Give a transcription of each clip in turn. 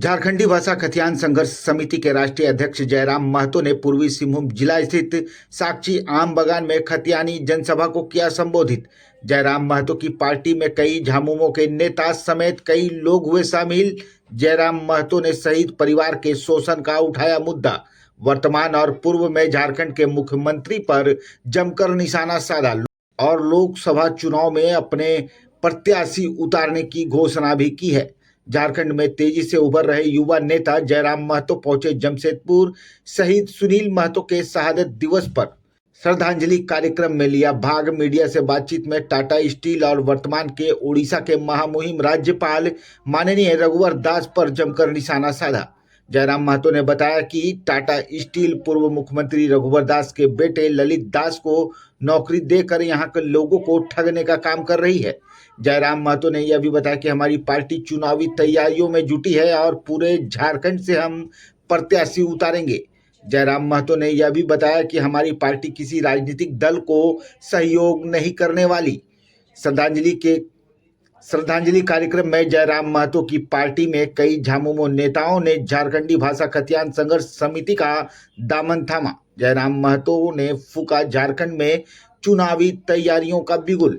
झारखंडी भाषा खतियान संघर्ष समिति के राष्ट्रीय अध्यक्ष जयराम महतो ने पूर्वी सिंहभूम जिला स्थित साक्षी आम बगान में खतियानी जनसभा को किया संबोधित। जयराम महतो की पार्टी में कई झामुमों के नेता समेत कई लोग हुए शामिल। जयराम महतो ने शहीद परिवार के शोषण का उठाया मुद्दा। वर्तमान और पूर्व में झारखंड के मुख्यमंत्री पर जमकर निशाना साधा और लोकसभा चुनाव में अपने प्रत्याशी उतारने की घोषणा भी की है। झारखंड में तेजी से उभर रहे युवा नेता जयराम महतो पहुंचे जमशेदपुर शहीद सुनील महतो के शहादत दिवस पर श्रद्धांजलि कार्यक्रम में लिया भाग। मीडिया से बातचीत में टाटा स्टील और वर्तमान के ओडिशा के महामुहिम राज्यपाल माननीय रघुवर दास पर जमकर निशाना साधा। जयराम महतो ने बताया कि टाटा स्टील पूर्व मुख्यमंत्री रघुवर दास के बेटे ललित दास को नौकरी देकर यहां के लोगों को ठगने का काम कर रही है। जयराम महतो ने यह भी बताया कि हमारी पार्टी चुनावी तैयारियों में जुटी है और पूरे झारखंड से हम प्रत्याशी उतारेंगे। जयराम महतो ने यह भी बताया कि हमारी पार्टी किसी राजनीतिक दल को सहयोग नहीं करने वाली। श्रद्धांजलि कार्यक्रम में जयराम महतो की पार्टी में कई झामुमो नेताओं ने झारखंडी भाषा खतियान संघर्ष समिति का दामन थामा। जयराम महतो ने फूका झारखंड में चुनावी तैयारियों का बिगुल।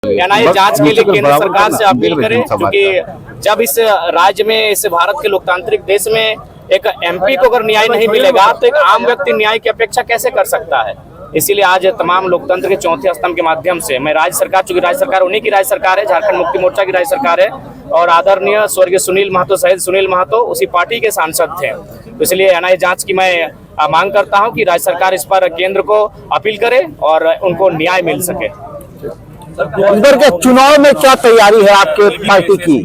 एनआईए जांच के लिए केंद्र सरकार से अपील करें, क्योंकि जब इस राज्य में, इस भारत के लोकतांत्रिक देश में एक एमपी को अगर न्याय नहीं मिलेगा तो एक आम व्यक्ति न्याय की अपेक्षा कैसे कर सकता है। इसीलिए आज तमाम लोकतंत्र के चौथे स्तंभ के माध्यम से मैं राज्य सरकार, चूंकि राज्य सरकार उन्हीं की राज्य सरकार है, झारखंड मुक्ति मोर्चा की राज्य सरकार है और आदरणीय स्वर्गीय सुनील महतो, शहीद सुनील महतो उसी पार्टी के सांसद थे, तो इसलिए एनआईए जांच की मैं मांग करता हूं कि राज्य सरकार इस पर केंद्र को अपील करे और उनको न्याय मिल सके। अंदर के चुनाव में क्या तैयारी है आपके पार्टी की?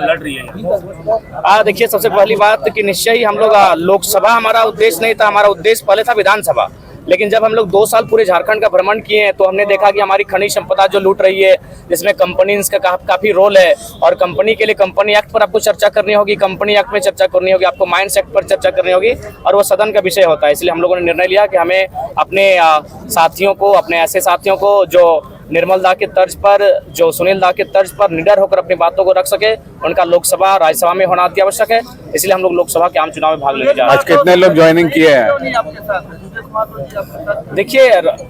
लड़ रही है। देखिए, सबसे पहली बात कि निश्चय ही हम लोग लोकसभा हमारा उद्देश्य नहीं था, हमारा उद्देश्य पहले था विधानसभा। लेकिन जब हम लोग 2 साल पूरे झारखंड का भ्रमण किए हैं तो हमने देखा कि हमारी खनिज संपदा जो लूट रही है, जिसमें कंपनीज का काफी रोल है और कंपनी के लिए कंपनी एक्ट पर आपको चर्चा करनी होगी, कंपनी एक्ट में चर्चा करनी होगी, आपको माइंस एक्ट पर चर्चा करनी होगी और वो सदन का विषय होता है। इसलिए हम लोगों ने निर्णय लिया कि हमें अपने साथियों को, अपने ऐसे साथियों को जो निर्मल दा के तर्ज पर, जो सुनील दा के तर्ज पर निडर होकर अपनी बातों को रख सके, उनका लोकसभा राज्यसभा में होना अति आवश्यक है। इसलिए हम लोग लोकसभा के आम चुनाव में भाग लेने जा रहे हैं। आज कितने लोग ज्वाइनिंग किए हैं? देखिए,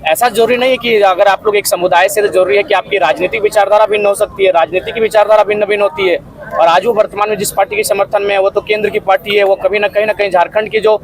ऐसा जरूरी नहीं है कि अगर आप लोग एक समुदाय से, तो जरूरी है कि आपकी राजनीतिक विचारधारा भिन्न हो सकती है, राजनीति की विचारधारा भिन्न भिन्न होती है। और आज वो वर्तमान में जिस पार्टी के समर्थन में है वो तो केंद्र की पार्टी है, वो कभी ना कहीं झारखंड की जो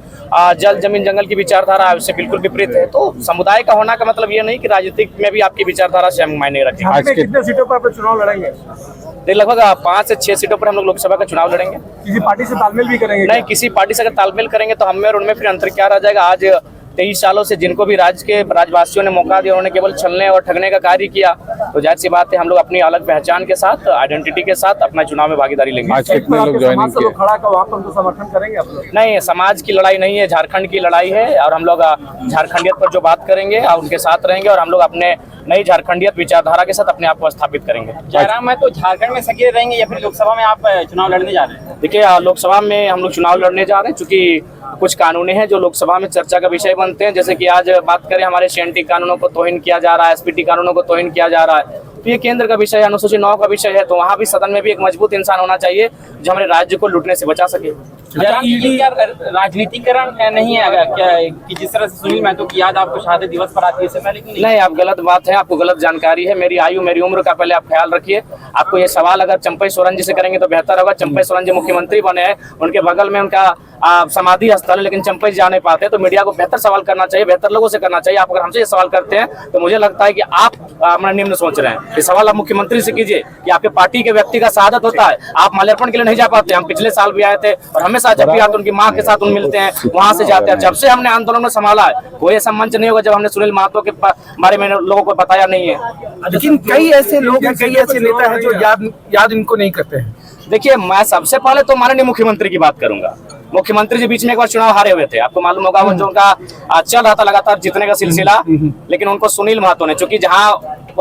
जल जमीन जंगल की विचारधारा है उससे बिल्कुल विपरीत है। तो समुदाय का होना का मतलब ये नहीं कि राजनीतिक में भी आपकी विचारधारा से हम मायने रखें। आज कितने सीटों पर आप चुनाव लड़ेंगे? लगभग 5 से 6 सीटों पर हम लोग लोकसभा का चुनाव लड़ेंगे। किसी पार्टी से तालमेल भी करेंगे? नहीं, किसी पार्टी से अगर तालमेल करेंगे तो हमें और उनमें फिर अंतर क्या रह जाएगा। आज 23 सालों से जिनको भी राज्यवासियों ने मौका दिया, उन्होंने केवल छलने और ठगने का कार्य किया, तो जाहिर सी बात है हम लोग अपनी अलग पहचान के साथ, आइडेंटिटी के साथ अपना चुनाव में भागीदारी लेंगे। आज कितने लोग ज्वाइनिंग किए? खड़ा का वहाँ पर उनको समर्थन करेंगे आप लोग? नहीं, समाज की लड़ाई नहीं है, झारखंड की लड़ाई है और हम लोग झारखंडियत पर जो बात करेंगे और उनके साथ रहेंगे और हम लोग अपने नई झारखंडियत विचारधारा के साथ अपने आप को स्थापित करेंगे। जयराम महतो झारखंड में सक्रिय रहेंगे या फिर लोकसभा में आप चुनाव लड़ने जा रहे हैं? देखिए, लोकसभा में हम लोग चुनाव लड़ने जा रहे हैं, चूंकि कुछ कानूने हैं जो लोकसभा में चर्चा का विषय बनते हैं। जैसे कि आज बात करें, हमारे सीएनटी कानूनों को तौहीन किया जा रहा है, एसपीटी कानूनों को तौहीन किया जा रहा है, तो ये केंद्र का विषय है, अनुसूचित 9 का विषय है। तो वहाँ भी सदन में भी एक मजबूत इंसान होना चाहिए जो हमारे राज्य को लूटने से बचा सके। राजनीतिकरण नहीं है क्या कि जिस तरह से सुनील महतो की याद आपको शहादत दिवस पर आती है इससे पहले? नहीं, आप गलत बात है, आपको गलत जानकारी है। मेरी आयु, मेरी उम्र का पहले आप ख्याल रखिए। आपको ये सवाल अगर चंपई सोरेन जी से करेंगे तो बेहतर होगा। चंपई सोरेन जी मुख्यमंत्री बने हैं, उनके बगल में उनका समाधि स्थल है, लेकिन चंपई जा नहीं पाते। तो मीडिया को बेहतर सवाल करना चाहिए, बेहतर लोगों से करना चाहिए। आप अगर हमसे ये सवाल करते हैं तो मुझे लगता है कि आप अपना निम्न सोच रहे हैं। ये सवाल आप मुख्यमंत्री से कीजिए कि आपके पार्टी के व्यक्ति का शहादत होता है, आप माल्यार्पण के लिए नहीं जा पाते। हम पिछले साल भी आए थे और हमेशा जब भी आते उनकी माँ के साथ उन मिलते हैं, वहां से जाते हैं। जब से हमने आंदोलन में संभाला है, कोई ऐसा मंच नहीं होगा जब हमने सुनील महतो के बारे में लोगों को बताया नहीं है। लेकिन कई ऐसे लोग हैं, कई ऐसे नेता हैं जो याद इनको नहीं करते हैं। देखिए, मैं सबसे पहले तो माननीय मुख्यमंत्री की बात करूंगा। मुख्यमंत्री जी बीच में एक बार चुनाव हारे हुए थे, आपको मालूम होगा, वो जो उनका चल रहा था लगातार जीतने का सिलसिला, लेकिन उनको सुनील महतो ने, चूंकि जहां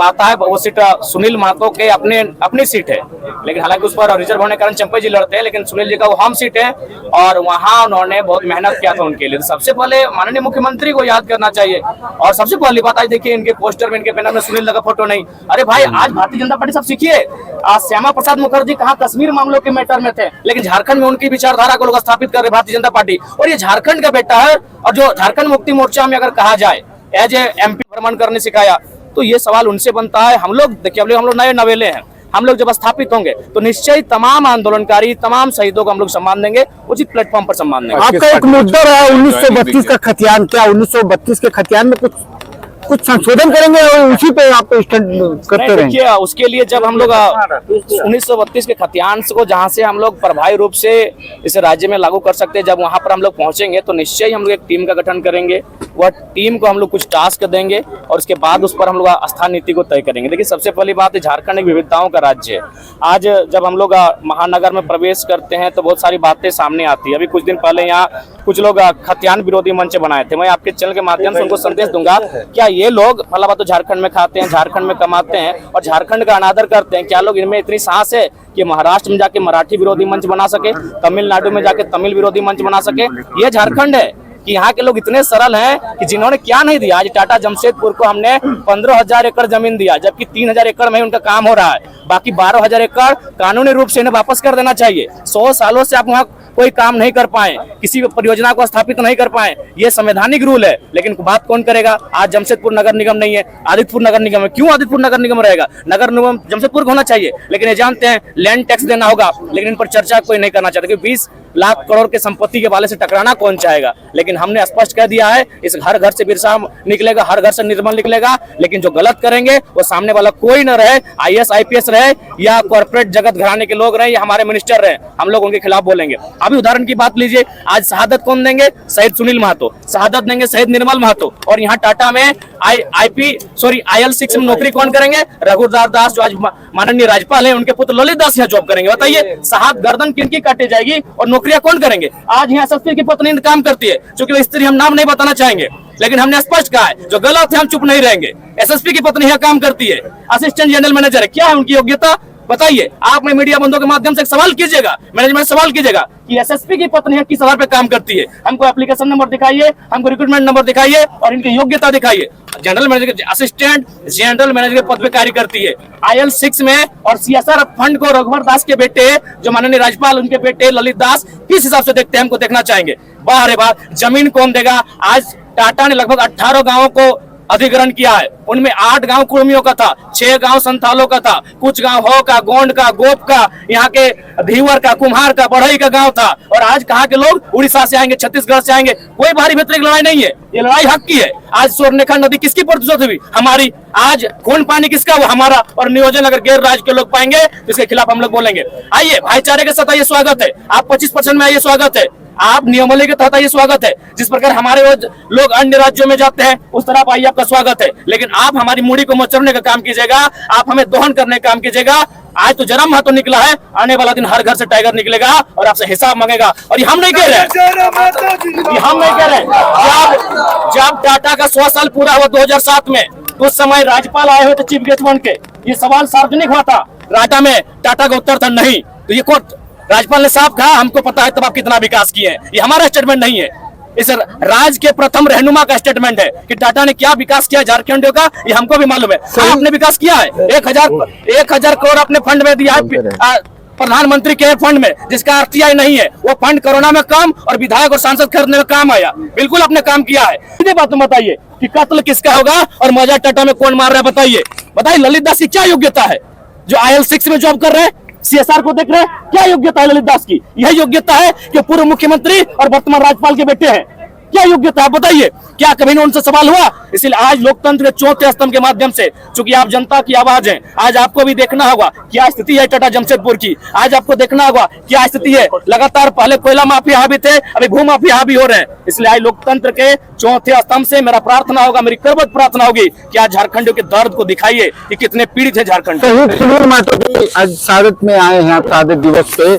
आता है वो सीट सुनील महतो के अपनी सीट है, लेकिन हालांकि उस पर रिजर्व होने के कारण चंपई जी लड़ते हैं, लेकिन सुनील जी का वो होम सीट है और वहां उन्होंने बहुत मेहनत किया था उनके लिए। तो सबसे पहले माननीय मुख्यमंत्री को याद करना चाहिए। और सबसे पहली बात, आज देखिए इनके पोस्टर में, इनके बैनर में सुनील का फोटो नहीं। अरे भाई, आज भारतीय जनता पार्टी सब सीखिए। आज श्यामा प्रसाद मुखर्जी कहाँ कश्मीर मामलों के मैटर में थे, लेकिन झारखंड में उनकी विचारधारा को लोग स्थापित कर रहे भारतीय जनता पार्टी। और ये झारखंड का बेटा है, और जो झारखंड मुक्ति मोर्चा में अगर कहा जाए एज ए एमपी भ्रमण करने सिखाया, तो ये सवाल उनसे बनता है। हम लोग देखिए, हम लोग नए नवेले हैं, हम लोग जब स्थापित होंगे तो निश्चय तमाम आंदोलनकारी, तमाम शहीदों को हम लोग सम्मान देंगे, उचित प्लेटफॉर्म पर सम्मान देंगे। आपका एक मुद्दा रहा 1932 का खतियान, क्या 1932 के खतियान में कुछ संशोधन करेंगे और उसी पे आप स्टैंड करते रहेंगे? देखिए, उसके लिए जब हम लोग 1932 के खतियान को जहां से हम लोग प्रभावी रूप से इस राज्य में लागू कर सकते हैं, जब वहां पर हम लोग पहुंचेंगे तो निश्चय हम लोग एक टीम का गठन करेंगे। वह टीम को हम लोग कुछ टास्क देंगे और उसके बाद उस पर हम लोग स्थान नीति को तय करेंगे। देखिए, सबसे पहली बात है, झारखंड एक विविधताओं का राज्य है। आज जब हम लोग महानगर में प्रवेश करते हैं तो बहुत सारी बातें सामने आती है। अभी कुछ दिन पहले यहाँ कुछ लोग खतियान विरोधी मंच बनाए थे। मैं आपके चैनल के माध्यम से उनको संदेश दूंगा, क्या ये लोग मतलब तो झारखंड में खाते हैं, झारखंड में कमाते हैं और झारखंड का अनादर करते हैं? क्या लोग इनमें इतनी साहस है कि महाराष्ट्र में जाके मराठी विरोधी मंच बना सके, तमिलनाडु में जाके तमिल विरोधी मंच बना सके? ये झारखंड है कि यहाँ के लोग इतने सरल हैं कि जिन्होंने क्या नहीं दिया। आज टाटा जमशेदपुर को हमने 15,000 एकड़ जमीन दिया, जबकि 3,000 एकड़ में उनका काम हो रहा है। बाकी 12,000 एकड़ कानूनी रूप से इन्हें वापस कर देना चाहिए। 100 सालों से आप वहाँ कोई काम नहीं कर पाए, किसी परियोजना को स्थापित नहीं कर पाए, ये संवैधानिक रूल है। लेकिन बात कौन करेगा? आज जमशेदपुर नगर निगम नहीं है, आदित्यपुर नगर निगम है। क्यों आदित्यपुर नगर निगम रहेगा? नगर निगम जमशेदपुर को होना चाहिए, लेकिन ये जानते हैं लैंड टैक्स देना होगा, लेकिन इन पर चर्चा कोई नहीं करना चाहता कि 20 लाख करोड़ के संपत्ति के वाले से टकराना कौन चाहेगा। लेकिन हमने स्पष्ट कह दिया है, इस हर घर से बिरसा निकलेगा, हर घर से निर्मल निकलेगा, लेकिन जो गलत करेंगे वो सामने वाला कोई न रहे, IAS IPS रहे या कॉर्पोरेट जगत घराने के लोग रहे या हमारे मिनिस्टर रहे, हम लोग उनके खिलाफ बोलेंगे। अभी उदाहरण की बात लीजिए, आज शहादत कौन देंगे? शहीद सुनील महतो। शहादत देंगे शहीद निर्मल महतो। और यहाँ टाटा में IL6 में नौकरी कौन करेंगे? रघुदास दास, जो आज माननीय राज्यपाल है, उनके पुत्र ललित दास यहाँ जॉब करेंगे। बताइए, शहादत गर्दन किनकी काटी जाएगी और नौकरियां कौन करेंगे? आज यहाँ SSP की पत्नी काम करती है, क्योंकि स्त्री हम नाम नहीं बताना चाहेंगे, लेकिन हमने स्पष्ट कहा है जो गलत है हम चुप नहीं रहेंगे। SSP की पत्नी यहाँ काम करती है, असिस्टेंट जनरल मैनेजर है। क्या है उनकी योग्यता? बताइए। आप में मीडिया बंधुओं के माध्यम से सवाल कीजिएगा, मैनेजमेंट सवाल कीजिएगा कि SSP की पत्नी है किस आधार पर काम करती है। हमको एप्लीकेशन नंबर दिखाइए, हमको रिक्रूटमेंट नंबर दिखाइए और इनकी योग्यता दिखाइए। General manager, assistant general manager के पद पे कार्य करती है। IL6 में और CSR फंड को रघुवर दास के बेटे, जो माननीय राज्यपाल, उनके बेटे ललित दास किस हिसाब से देखते हैं, हमको देखना चाहेंगे। वाह रे वाह, जमीन कौन देगा? आज टाटा ने लगभग 18 गाँवों को अधिग्रहण किया है। उनमें 8 गांव कुर्मियों का था, 6 गांव संथालों का था, कुछ गांव हो का, गोंड का, गोप का, यहाँ के धीवर का, कुम्हार का, बढ़ई का गांव था। और आज कहा के लोग उड़ीसा से आएंगे, छत्तीसगढ़ से आएंगे। कोई बाहरी भीतरी लड़ाई नहीं है, ये लड़ाई हक की है। आज स्वर्णरेखा नदी किसकी प्रतिशत हुई? हमारी। आज खून पानी किसका? वो हमारा। और नियोजन अगर गैर राज्य के लोग पाएंगे तो इसके खिलाफ हम लोग बोलेंगे। आइए, भाईचारे के साथ आइए, स्वागत है। आप 25% में आइए, स्वागत है। आप नियमावली के तहत आइए, स्वागत है। जिस प्रकार हमारे लोग अन्य राज्यों में जाते हैं उस तरह आप आइए, आपका स्वागत है। लेकिन आप हमारी मूड़ी को मचरने का काम कीजिएगा, आप हमें दोहन करने का काम कीजिएगा। आज तो जन्म महतो निकला है, आने वाला दिन हर घर से टाइगर निकलेगा और आपसे हिसाब मांगेगा। और ये हम नहीं कह रहे, ये हम नहीं कह रहे। जब टाटा का 100 साल पूरा हुआ 2007 में, उस समय राज्यपाल आए हुए थे चीफ गेस्ट बन के, ये सवाल सार्वजनिक हुआ था टाटा में, टाटा का उत्तर था नहीं। तो ये कोर्ट राज्यपाल ने साफ कहा, हमको पता है तब आप कितना विकास किए हैं। ये हमारा स्टेटमेंट नहीं है, इस राज्य के प्रथम रहनुमा का स्टेटमेंट है कि टाटा ने क्या विकास किया झारखंड का, ये हमको भी मालूम है। आपने विकास किया है, 1,000 करोड़ अपने फंड में दिया है, प्रधानमंत्री के फंड में, जिसका RTI नहीं है। वो फंड कोरोना में काम और विधायक और सांसद खरीदने में काम आया। बिल्कुल आपने काम किया है। सीधे बात में बताइए कि कत्ल किसका होगा और मौजा टाटा में कौन मार रहा है? बताइए ललित दास की क्या योग्यता है जो IL6 में जॉब कर रहे हैं? CSR को देख रहे हैं, क्या योग्यता है ललित दास की? यह योग्यता है कि पूर्व मुख्यमंत्री और वर्तमान राज्यपाल के बेटे हैं। क्या योग्यता है बताइए? क्या कभी न उनसे सवाल हुआ? इसलिए आज लोकतंत्र के चौथे स्तंभ के माध्यम से, चूंकि आप जनता की आवाज हैं, आज आपको भी देखना होगा क्या स्थिति है टाटा जमशेदपुर की। आज आपको देखना होगा क्या स्थिति है। लगातार पहले कोयला माफिया हावी थे, अभी भू माफिया हावी हो रहे हैं। इसलिए आज लोकतंत्र के चौथे स्तंभ से मेरा प्रार्थना होगा, मेरी करबद्ध प्रार्थना होगी कि आज झारखंडियों के दर्द को दिखाइए कि कितने पीड़ित है झारखंड। सुनील महतो आज शहादत में आए हैं, आप शहादत दिवस पे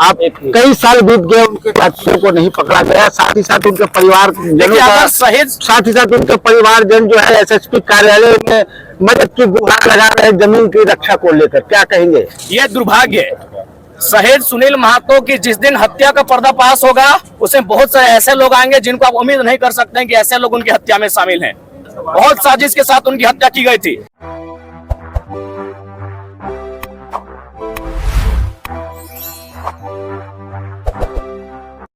आप कई साल बीत गए, उनके साथियों को नहीं पकड़ा गया, साथ ही साथ उनके परिवार जनों देखिए, का, अगर सहेज साथ ही साथ उनके परिवारजन जो है एसएसपी कार्यालय में मदद की गुहार लगा रहे हैं जमीन की रक्षा को लेकर, क्या कहेंगे? ये दुर्भाग्य है। शहीद सुनील महतो की जिस दिन हत्या का पर्दाफाश होगा, उसमें बहुत सारे ऐसे लोग आएंगे जिनको आप उम्मीद नहीं कर सकते हैं कि ऐसे लोग उनकी हत्या में शामिल हैं। बहुत साजिश के साथ उनकी हत्या की गई थी।